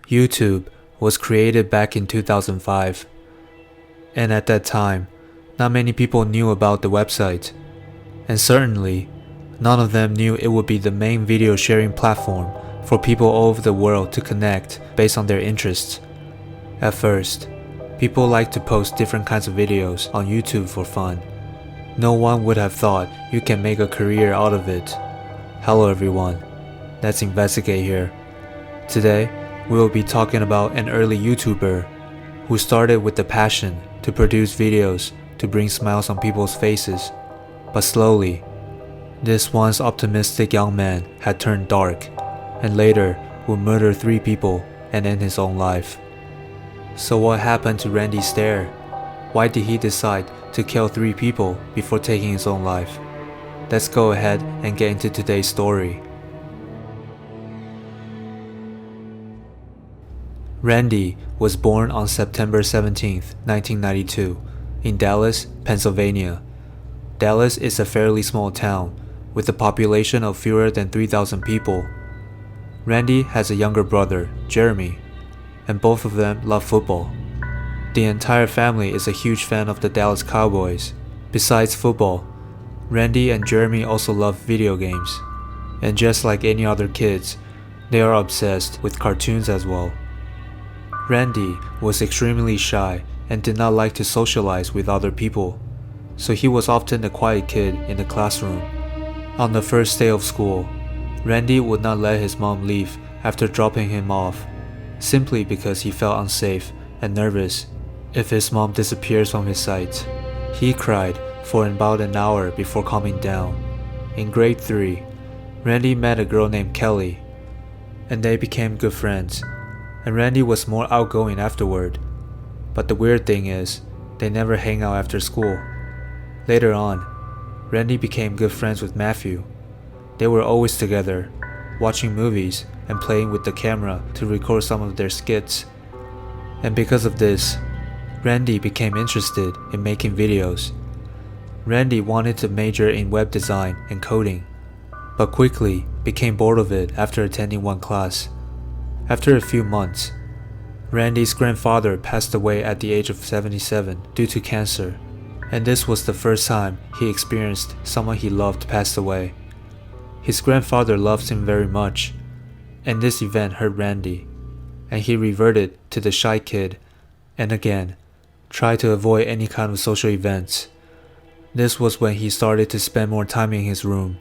YouTube was created back in 2005, and at that time, not many people knew about the website, and certainly, none of them knew it would be the main video sharing platform for people all over the world to connect based on their interests. At first, people liked to post different kinds of videos on YouTube for fun. No one would have thought you can make a career out of it. Hello everyone, let's investigate here. Today, we will be talking about an early YouTuber who started with the passion to produce videos to bring smiles on people's faces. But slowly, this once optimistic young man had turned dark and later would murder 3 people and end his own life. So what happened to Randy Stair? Why did he decide to kill 3 people before taking his own life? Let's go ahead and get into today's story. Randy was born on September 17, 1992, in Dallas, Pennsylvania. Dallas is a fairly small town, with a population of fewer than 3,000 people. Randy has a younger brother, Jeremy, and both of them love football. The entire family is a huge fan of the Dallas Cowboys. Besides football, Randy and Jeremy also love video games, and just like any other kids, they are obsessed with cartoons as well. Randy was extremely shy and did not like to socialize with other people, so he was often the quiet kid in the classroom. On the first day of school, Randy would not let his mom leave after dropping him off, simply because he felt unsafe and nervous if his mom disappears from his sight. He cried for about an hour before calming down. In grade 3, Randy met a girl named Kelly, and they became good friends, and Randy was more outgoing afterward. But the weird thing is, they never hang out after school. Later on, Randy became good friends with Matthew. They were always together, watching movies and playing with the camera to record some of their skits. And because of this, Randy became interested in making videos. Randy wanted to major in web design and coding, but quickly became bored of it after attending one class. After a few months, Randy's grandfather passed away at the age of 77 due to cancer, and this was the first time he experienced someone he loved passed away. His grandfather loved him very much, and this event hurt Randy, and he reverted to the shy kid and again tried to avoid any kind of social events. This was when he started to spend more time in his room,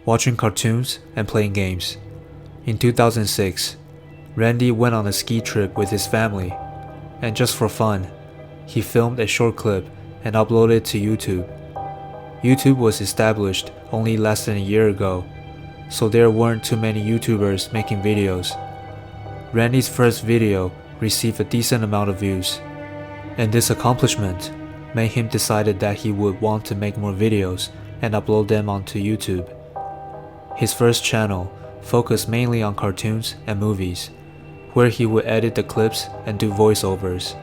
watching cartoons and playing games. In 2006, Randy went on a ski trip with his family, and just for fun, he filmed a short clip and uploaded it to YouTube. YouTube was established only less than a year ago, so there weren't too many YouTubers making videos. Randy's first video received a decent amount of views, and this accomplishment made him decided that he would want to make more videos and upload them onto YouTube. His first channel focused mainly on cartoons and movies, where he would edit the clips and do voiceovers.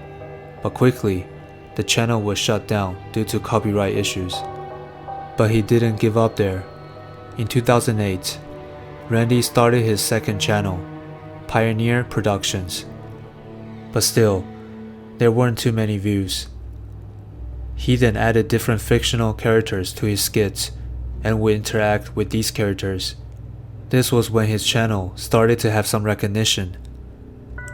But quickly, the channel was shut down due to copyright issues. But he didn't give up there. In 2008, Randy started his second channel, Pioneer Productions. But still, there weren't too many views. He then added different fictional characters to his skits and would interact with these characters. This was when his channel started to have some recognition.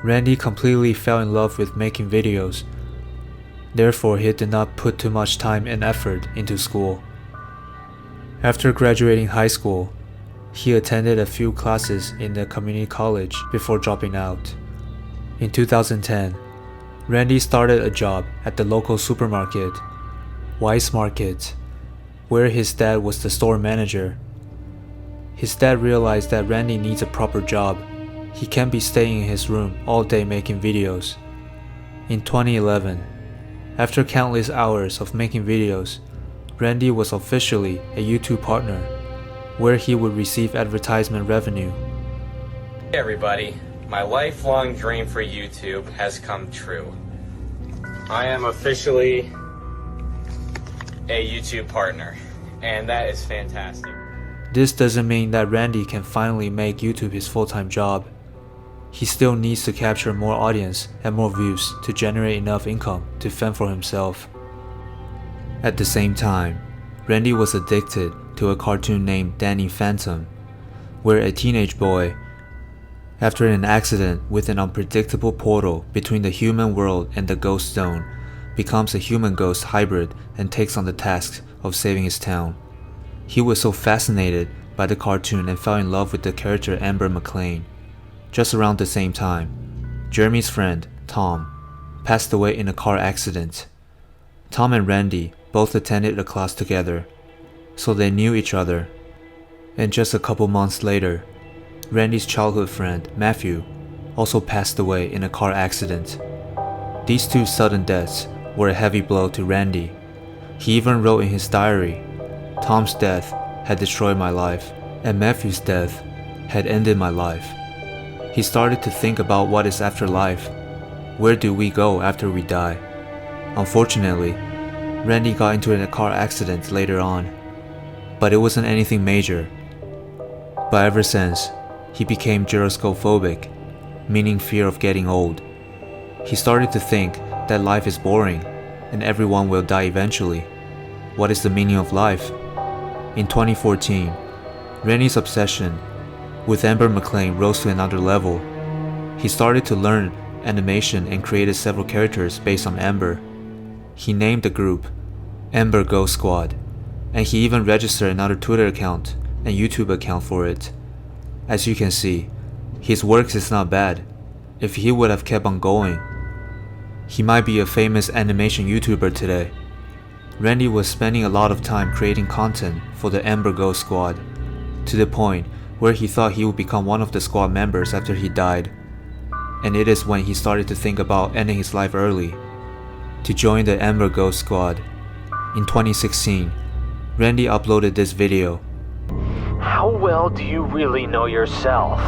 Randy completely fell in love with making videos. Therefore, he did not put too much time and effort into school. After graduating high school, he attended a few classes in the community college before dropping out. In 2010, Randy started a job at the local supermarket, Wise Market, where his dad was the store manager. His dad realized that Randy needs a proper job. He can't be staying in his room all day making videos. In 2011, after countless hours of making videos, Randy was officially a YouTube partner, where he would receive advertisement revenue. Hey everybody, my lifelong dream for YouTube has come true. I am officially a YouTube partner, and that is fantastic. This doesn't mean that Randy can finally make YouTube his full-time job. He still needs to capture more audience and more views to generate enough income to fend for himself. At the same time, Randy was addicted to a cartoon named Danny Phantom, where a teenage boy, after an accident with an unpredictable portal between the human world and the ghost zone, becomes a human-ghost hybrid and takes on the task of saving his town. He was so fascinated by the cartoon and fell in love with the character Amber McLean. Just around the same time, Jeremy's friend, Tom, passed away in a car accident. Tom and Randy both attended a class together, so they knew each other. And just a couple months later, Randy's childhood friend, Matthew, also passed away in a car accident. These two sudden deaths were a heavy blow to Randy. He even wrote in his diary, "Tom's death had destroyed my life, and Matthew's death had ended my life." He started to think about what is after life. Where do we go after we die? Unfortunately, Randy got into a car accident later on, but it wasn't anything major. But ever since, he became gyroscopophobic, meaning fear of getting old. He started to think that life is boring and everyone will die eventually. What is the meaning of life? In 2014, Randy's obsession with Amber McLean rose to another level. He started to learn animation and created several characters based on Amber. He named the group Amber Ghost Squad, and he even registered another Twitter account and YouTube account for it. As you can see, his work is not bad. If he would have kept on going, he might be a famous animation YouTuber today. Randy was spending a lot of time creating content for the Amber Ghost Squad, to the point where he thought he would become one of the squad members after he died. And it is when he started to think about ending his life early, to join the Amber Ghost Squad. In 2016, Randy uploaded this video. How well do you really know yourself?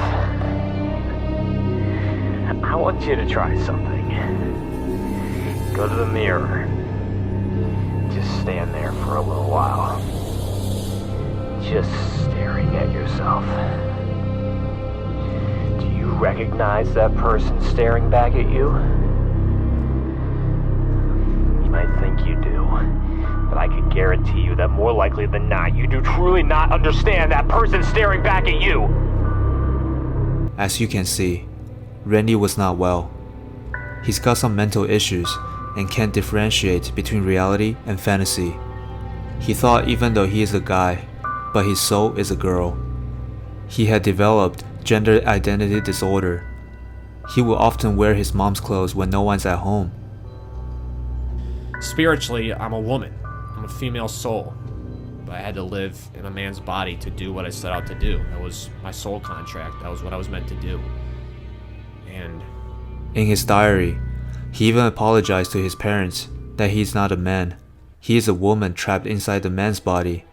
I want you to try something. Go to the mirror. Just stand there for a little while. Just staring at yourself. Do you recognize that person staring back at you? You might think you do, but I can guarantee you that more likely than not, you do truly not understand that person staring back at you. As you can see, Randy was not well. He's got some mental issues and can't differentiate between reality and fantasy. He thought even though he is a guy, but his soul is a girl. He had developed gender identity disorder. He will often wear his mom's clothes when no one's at home. Spiritually, I'm a woman. I'm a female soul. But I had to live in a man's body to do what I set out to do. That was my soul contract. That was what I was meant to do. And in his diary, he even apologized to his parents that he is not a man. He is a woman trapped inside the man's body.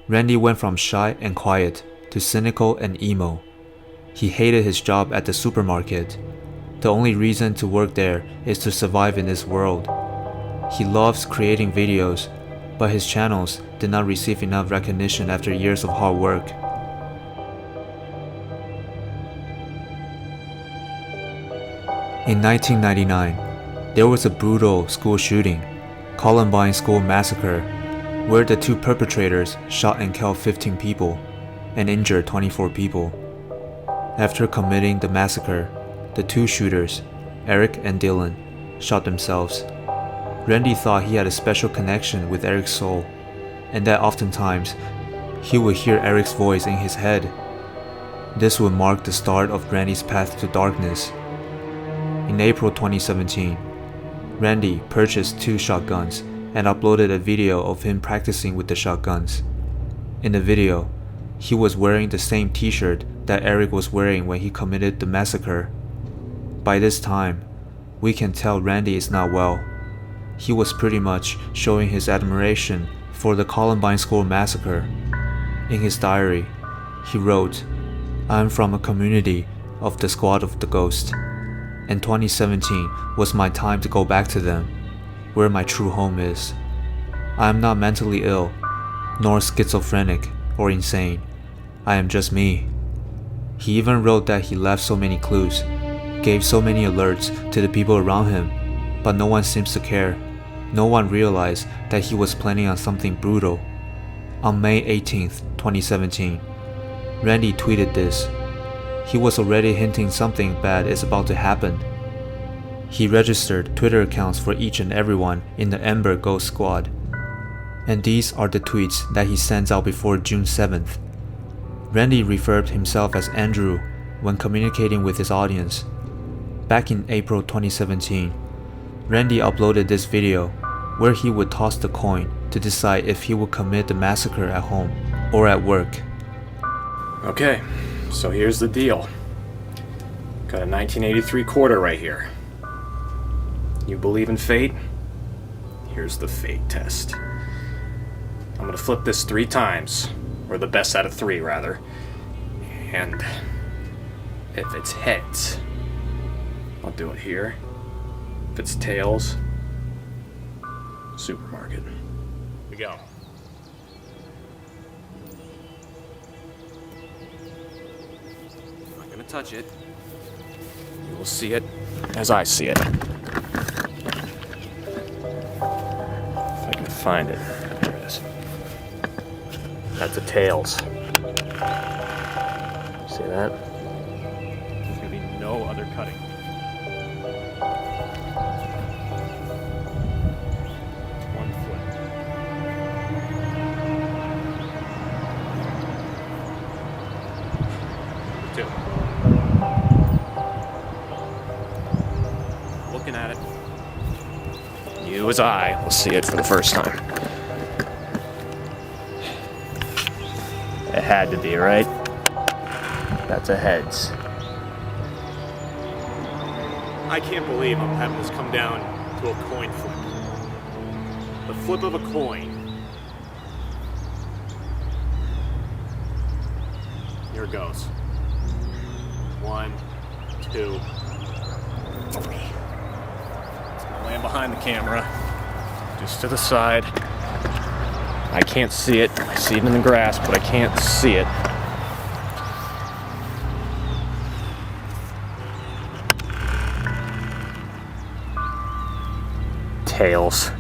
Randy went from shy and quiet to cynical and emo. He hated his job at the supermarket. The only reason to work there is to survive in this world. He loves creating videos, but his channels did not receive enough recognition after years of hard work. In 1999, there was a brutal school shooting, Columbine School Massacre, where the two perpetrators shot and killed 15 people and injured 24 people. After committing the massacre, the two shooters, Eric and Dylan, shot themselves. Randy thought he had a special connection with Eric's soul, and that oftentimes he would hear Eric's voice in his head. This would mark the start of Randy's path to darkness. In April 2017, Randy purchased 2 shotguns and uploaded a video of him practicing with the shotguns. In the video, he was wearing the same t-shirt that Eric was wearing when he committed the massacre. By this time, we can tell Randy is not well. He was pretty much showing his admiration for the Columbine School Massacre. In his diary, he wrote, "I am from a community of the Squad of the Ghost, and 2017 was my time to go back to them, where my true home is. I am not mentally ill, nor schizophrenic or insane. I am just me." He even wrote that he left so many clues gave so many alerts to the people around him, but no one seems to care. No one realized that he was planning on something brutal. On May 18th, 2017, Randy tweeted this. He was already hinting something bad is about to happen. He registered Twitter accounts for each and everyone in the Ember Ghost Squad. And these are the tweets that he sends out before June 7th. Randy referred to himself as Andrew when communicating with his audience. Back in April 2017, Randy uploaded this video where he would toss the coin to decide if he would commit the massacre at home or at work. Okay, so here's the deal. Got a 1983 quarter right here. You believe in fate? Here's the fate test. I'm gonna flip this 3 times, or the best out of 3 rather, and if it's heads, I'll do it here. If it's tails, supermarket. Here we go. I'm not gonna touch it. You will see it as I see it. If I can find it. There it is. That's a tails. See that? There's gonna be no other cutting. One flip. Two. Looking at it. You as I will see it for the first time. It had to be, right? That's a heads. I can't believe I'm having this come down to a coin flip. The flip of a coin. Here it goes. 1, 2, 3. I'm laying behind the camera, just to the side. I can't see it. I see it in the grass, but I can't see it. Tails.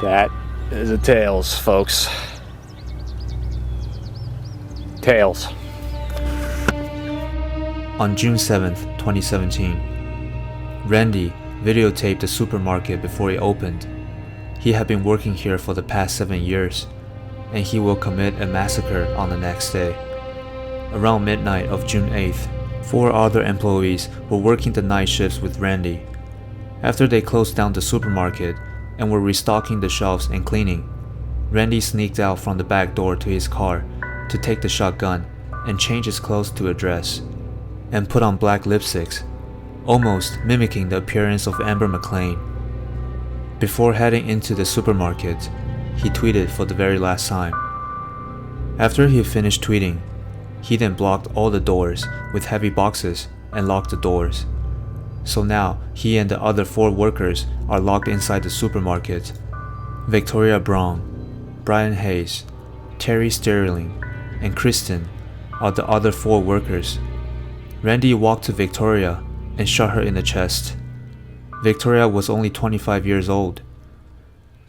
That is a tails, folks. Tails. On June 7th, 2017, Randy videotaped the supermarket before it opened. He had been working here for the past 7 years, and he will commit a massacre on the next day. Around midnight of June 8th, 4 other employees were working the night shifts with Randy. After they closed down the supermarket and were restocking the shelves and cleaning, Randy sneaked out from the back door to his car to take the shotgun and change his clothes to a dress, and put on black lipsticks, almost mimicking the appearance of Amber McLean. Before heading into the supermarket, he tweeted for the very last time. After he finished tweeting, he then blocked all the doors with heavy boxes and locked the doors. So now he and the other 4 workers are locked inside the supermarket. Victoria Braun, Brian Hayes, Terry Sterling, and Kristen are the other 4 workers. Randy walked to Victoria and shot her in the chest. Victoria was only 25 years old.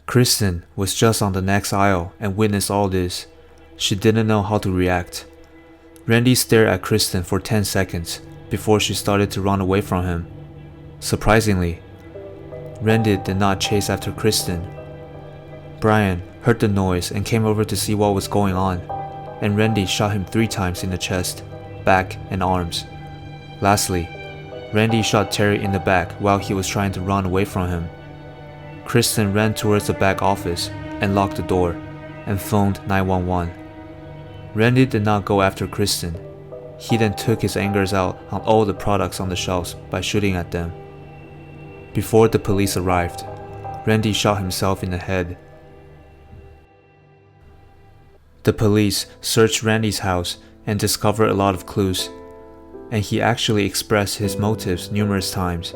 Kristen was just on the next aisle and witnessed all this. She didn't know how to react. Randy stared at Kristen for 10 seconds before she started to run away from him. Surprisingly, Randy did not chase after Kristen. Brian heard the noise and came over to see what was going on, and Randy shot him 3 times in the chest, back, and arms. Lastly, Randy shot Terry in the back while he was trying to run away from him. Kristen ran towards the back office and locked the door and phoned 911. Randy did not go after Kristen. He then took his angers out on all the products on the shelves by shooting at them. Before the police arrived, Randy shot himself in the head. The police searched Randy's house and discovered a lot of clues, and he actually expressed his motives numerous times,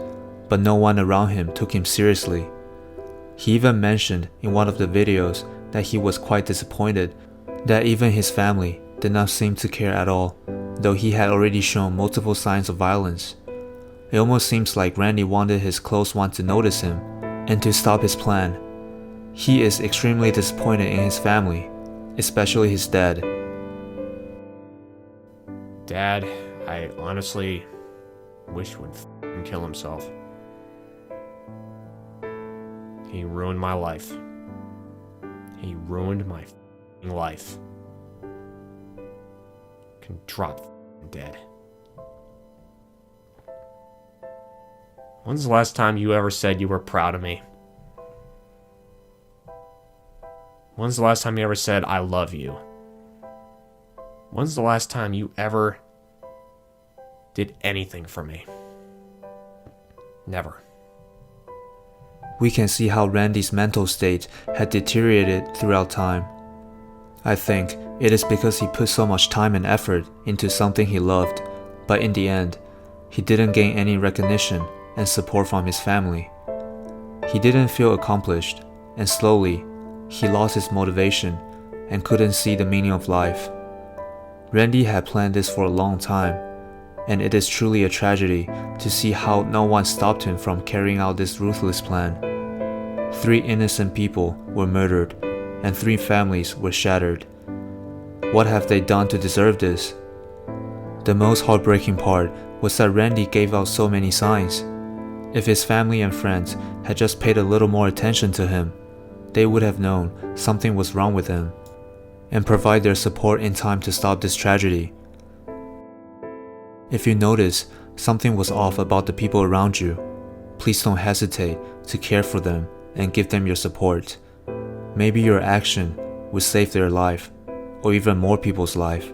but no one around him took him seriously. He even mentioned in one of the videos that he was quite disappointed that even his family did not seem to care at all, though he had already shown multiple signs of violence. It almost seems like Randy wanted his close one to notice him and to stop his plan. He is extremely disappointed in his family, especially his dad. Dad, I honestly wish would f***ing kill himself. He ruined my life. He ruined my f***ing life. Can drop f***ing dead. When's the last time you ever said you were proud of me? When's the last time you ever said I love you? When's the last time you ever did anything for me? Never. We can see how Randy's mental state had deteriorated throughout time. I think it is because he put so much time and effort into something he loved, but in the end, he didn't gain any recognition and support from his family. He didn't feel accomplished, and slowly, he lost his motivation and couldn't see the meaning of life. Randy had planned this for a long time, and it is truly a tragedy to see how no one stopped him from carrying out this ruthless plan. 3 innocent people were murdered, and 3 families were shattered. What have they done to deserve this? The most heartbreaking part was that Randy gave out so many signs. If his family and friends had just paid a little more attention to him, they would have known something was wrong with him and provide their support in time to stop this tragedy. If you notice something was off about the people around you, please don't hesitate to care for them and give them your support. Maybe your action would save their life, or even more people's life.